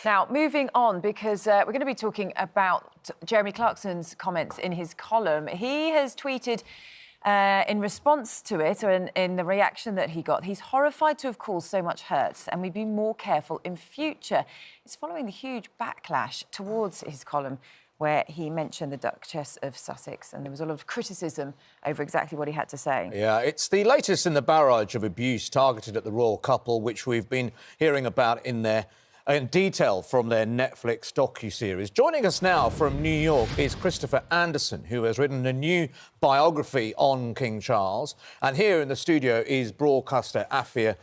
Now, moving on, because we're going to be talking about Jeremy Clarkson's comments in his column. He has tweeted in response to it, or in the reaction that he got, he's horrified to have caused so much hurt and we'd be more careful in future. It's following the huge backlash towards his column where he mentioned the Duchess of Sussex, and there was a lot of criticism over exactly what he had to say. Yeah, it's the latest in the barrage of abuse targeted at the royal couple, which we've been hearing about in detail from their Netflix docu-series. Joining us now from New York is Christopher Anderson, who has written a new biography on King Charles. And here in the studio is broadcaster Afia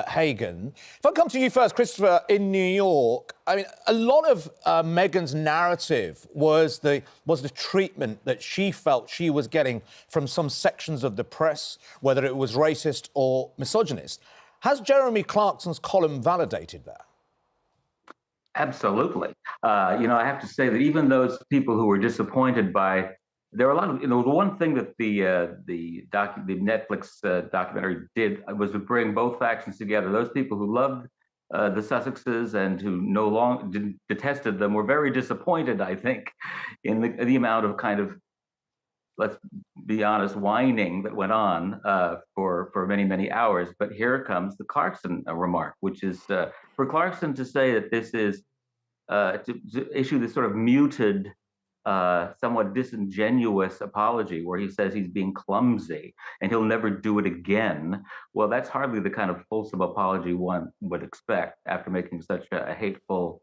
Hagan. If I come to you first, Christopher, in New York, I mean, a lot of Meghan's narrative was the treatment that she felt she was getting from some sections of the press, whether it was racist or misogynist. Has Jeremy Clarkson's column validated that? Absolutely. I have to say that even those people who were disappointed by, there were a lot of, the one thing that the Netflix documentary did was to bring both factions together. Those people who loved the Sussexes and who no longer detested them were very disappointed, I think, in the amount of kind of, let's be honest, whining that went on for many, many hours. But here comes the Clarkson remark, which is for Clarkson to say that this is to issue this sort of muted, somewhat disingenuous apology where he says he's being clumsy and he'll never do it again. Well, that's hardly the kind of fulsome apology one would expect after making such a hateful,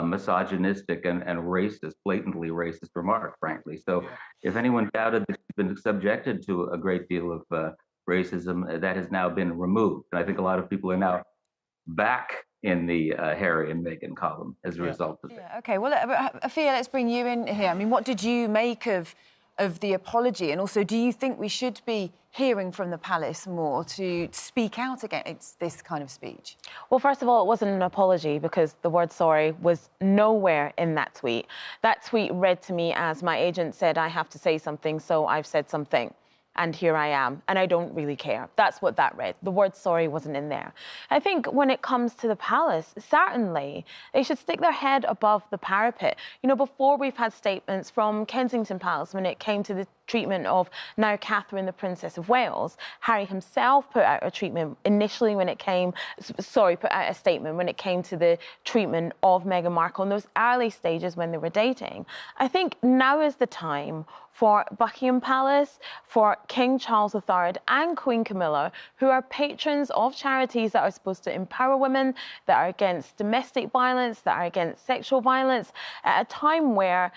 misogynistic and racist, blatantly racist remark, frankly. So if anyone doubted that he's been subjected to a great deal of racism, that has now been removed. And I think a lot of people are now back in the Harry and Meghan column as a result of it. Yeah, OK, well, Afia, let's bring you in here. I mean, what did you make of the apology? And also, do you think we should be hearing from the palace more to speak out against this kind of speech? Well, first of all, it wasn't an apology because the word sorry was nowhere in that tweet. That tweet read to me as my agent said I have to say something, so I've said something. And here I am, and I don't really care. That's what that read. The word sorry wasn't in there. I think when it comes to the palace, certainly they should stick their head above the parapet. You know, before we've had statements from Kensington Palace when it came to the treatment of now Catherine, the Princess of Wales. Harry himself put out a treatment initially when it came, put out a statement when it came to the treatment of Meghan Markle in those early stages when they were dating. I think now is the time for Buckingham Palace, for King Charles III and Queen Camilla, who are patrons of charities that are supposed to empower women, that are against domestic violence, that are against sexual violence, at a time where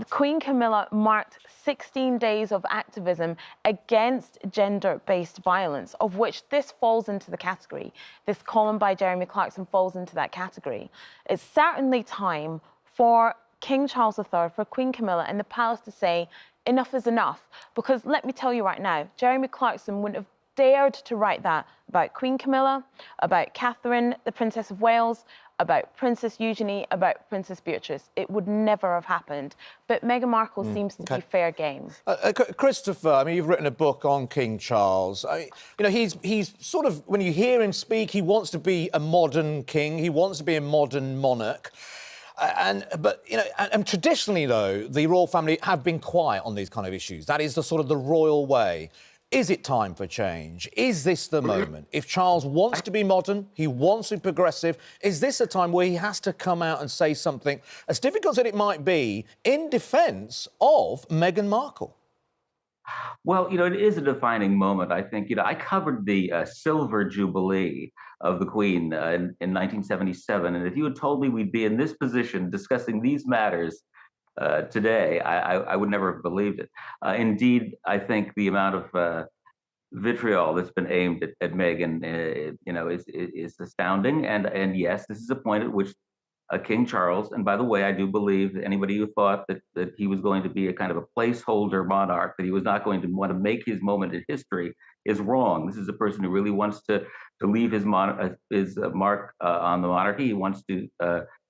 Queen Camilla marked 16 days of activism against gender-based violence, of which this falls into the category. This column by Jeremy Clarkson falls into that category. It's certainly time for King Charles III, for Queen Camilla and the palace to say enough is enough. Because let me tell you right now, Jeremy Clarkson wouldn't have dared to write that about Queen Camilla, about Catherine, the Princess of Wales, about Princess Eugenie, about Princess Beatrice. It would never have happened. But Meghan Markle seems to be fair game. Christopher, I mean, you've written a book on King Charles. He's sort of, when you hear him speak, he wants to be a modern king. He wants to be a modern monarch. But traditionally, though, the royal family have been quiet on these kind of issues. That is the sort of the royal way. Is it time for change? Is this the moment? If Charles wants to be modern, he wants to be progressive, is this a time where he has to come out and say something, as difficult as it might be, in defence of Meghan Markle? Well, it is a defining moment. I think, I covered the Silver Jubilee of the Queen in 1977. And if you had told me we'd be in this position discussing these matters today, I would never have believed it. Indeed, I think the amount of vitriol that's been aimed at Meghan, is astounding. And yes, this is a point at which King Charles, and by the way, I do believe that anybody who thought that he was going to be a kind of a placeholder monarch, that he was not going to want to make his moment in history, is wrong. This is a person who really wants to leave his mark on the monarchy. He wants to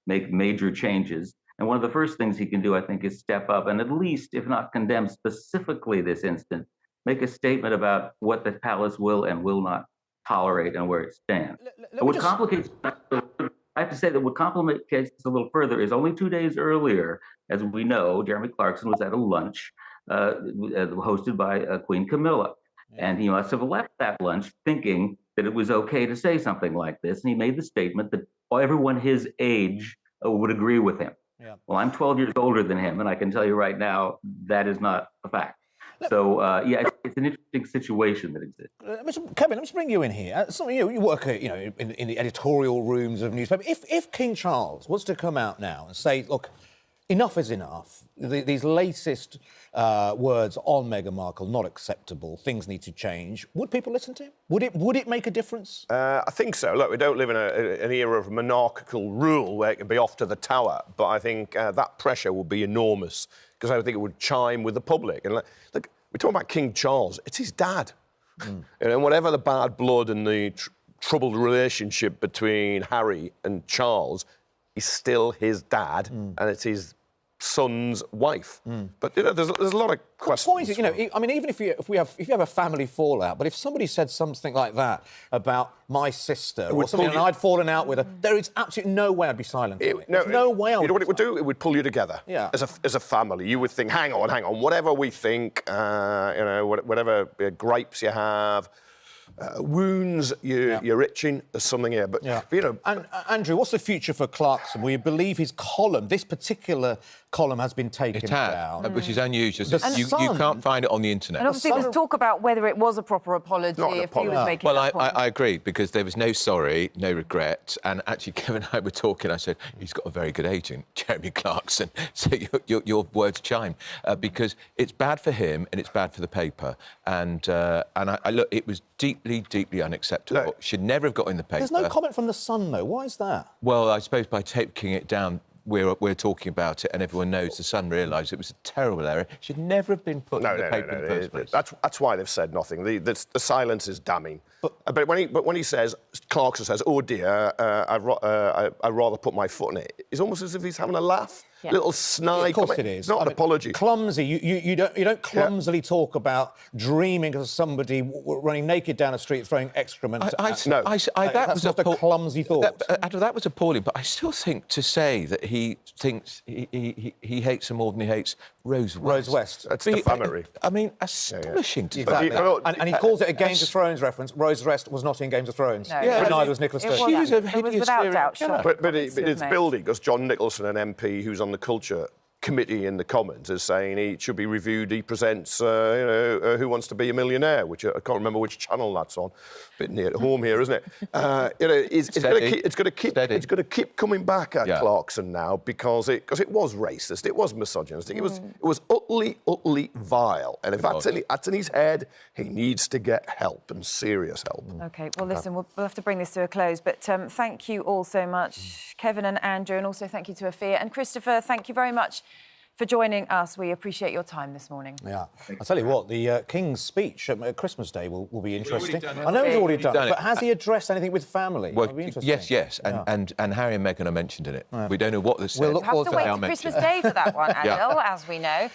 make major changes. And one of the first things he can do, I think, is step up and at least, if not condemn specifically this instance, make a statement about what the palace will and will not tolerate and where it stands. What complicates I have to say that what complicates this a little further is only 2 days earlier, as we know, Jeremy Clarkson was at a lunch hosted by Queen Camilla. Yeah. And he must have left that lunch thinking that it was okay to say something like this. And he made the statement that everyone his age would agree with him. Yeah. Well, I'm 12 years older than him, and I can tell you right now that is not a fact. So, yeah, it's an interesting situation that exists. Kevin, let me bring you in here. You work, in the editorial rooms of newspapers. If King Charles was to come out now and say, look, enough is enough, these latest words on Meghan Markle, not acceptable, things need to change, would people listen to him? Would it make a difference? I think so. Look, we don't live in an era of monarchical rule where it can be off to the tower, but I think that pressure would be enormous, because I think it would chime with the public. And look, we're talking about King Charles. It's his dad. And whatever the bad blood and the troubled relationship between Harry and Charles, he's still his dad, and it's his son's wife. But there's a lot of questions. The point is, I mean, even if you have a family fallout, but if somebody said something like that about my sister or something, and I'd fallen out with her, there is absolutely no way I'd be silent. No way. You know what it would do? It would pull you together. Yeah. As a family, you would think, hang on, whatever we think, whatever gripes you have. Wounds you're itching, there's something here. But, And, Andrew, what's the future for Clarkson? We believe his column, this particular column, has been taken down. Which is unusual. You can't find it on the internet. And obviously there's talk about whether it was a proper apology, if he was making that point. I agree, because there was no sorry, no regret. And actually, Kevin and I were talking, I said, he's got a very good agent, Jeremy Clarkson. So your words chime. Because it's bad for him and it's bad for the paper. And I look, it was deeply unacceptable. No. Should never have got in the paper. There's no comment from The Sun, though. Why is that? Well, I suppose by taking it down, we're talking about it, and everyone knows The Sun realised it was a terrible error. It should never have been put in the paper in the first place. That's why they've said nothing. The silence is damning. But when he says, Clarkson says, oh dear, I'd rather put my foot in it, it's almost as if he's having a laugh. Yeah. Little snide. Of course it is. It's not an apology. Clumsy. You don't clumsily talk about dreaming of somebody running naked down a street throwing excrement. That's not a clumsy thought. That was appalling. But I still think to say that he thinks he hates her more than he hates Rose West. That's defamatory. I mean, astonishing. Exactly. And he calls it a Game of Thrones reference. Rose West was not in Games of Thrones. No, but neither was Nicola Sturgeon. She was a hideous without doubt. Sure. But it's building, because John Nicholson, an MP who's on the Culture Committee in the Commons, is saying he should be reviewed. He presents, Who Wants to Be a Millionaire, which I can't remember which channel that's on. A bit near home here, isn't it? It's going to keep coming back at Clarkson now, because it was racist, it was misogynistic, it was utterly vile. And if that's in his head, he needs to get help, and serious help. OK, well, listen, we'll have to bring this to a close. But thank you all so much, Kevin and Andrew, and also thank you to Afia. And Christopher, thank you very much for joining us. We appreciate your time this morning. Yeah. I'll tell you what, the King's speech at Christmas Day will be interesting. I know he's already done it, but has he addressed anything with family? Well, yes. And Harry and Meghan are mentioned in it. Right. We don't know what this says. We'll have to wait to Christmas Day for that one, Adil, as we know.